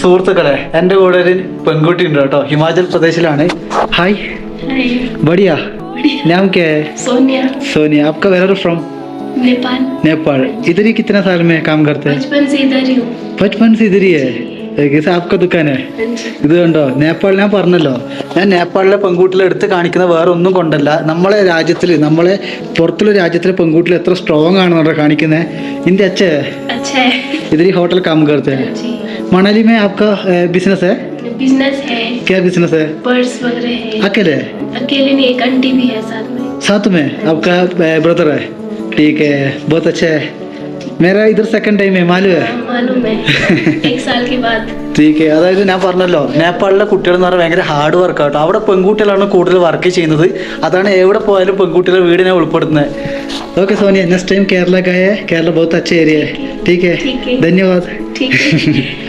സുഹൃത്തുക്കളെ എൻ്റെ കൂടെ ഒരു പെൺകുട്ടി ഉണ്ട് കേട്ടോ, ഹിമാചൽ പ്രദേശിലാണ്. ഹായ്. बढ़िया. नाम क्या है? सोनिया. सोनिया. आपका वेयर फ्रॉम? नेपाल. नेपाल. इधर ही कितना साल में काम करते हैं? बचपन से इधर ही हूँ. बचपन से इधर ही है. कैसे आपका दुकान है? ഇത് കണ്ടോ, നേപ്പാൾ ഞാൻ പറഞ്ഞല്ലോ, ഞാൻ നേപ്പാളിലെ പെൺകുട്ടികളെ എടുത്ത് കാണിക്കുന്ന വേറെ ഒന്നും കൊണ്ടല്ല, നമ്മളെ രാജ്യത്തിൽ, നമ്മളെ പുറത്തുള്ള രാജ്യത്തിലെ പെൺകുട്ടികൾ എത്ര സ്ട്രോങ് ആണെന്നോ കാണിക്കുന്നത്. ഇന്ത്യ അച്ഛേ इधर ही होटल काम करते हैं. मनाली में आपका बिजनेस है? बिजनेस है. क्या बिजनेस है? पर्स वगैरह है. अकेले? अकेले नहीं, एक आंटी भी है साथ में. साथ में आपका ब्रदर है? ठीक है, बहुत अच्छा है. मेरा इधर सेकंड टाइम है, मालूम है? मालूम है. एक साल के बाद. ठीक है. അതായത് ഞാൻ പറഞ്ഞല്ലോ, നേപ്പാളിലെ കുട്ടികൾ എന്ന് പറഞ്ഞാൽ ഭയങ്കര ഹാർഡ് വർക്ക് ആട്ടോ. അവിടെ പെൺകുട്ടികളാണ് കൂടുതൽ വർക്ക് ചെയ്യുന്നത്. അതാണ് എവിടെ പോയാലും പെൺകുട്ടികളെ വീടിനെ ഉൾപ്പെടുത്തുന്നത്. Okay Sonia, next time Kerala का है. केरला बहुत अच्छा एरिया है. ठीक है, धन्यवाद. ठीक है.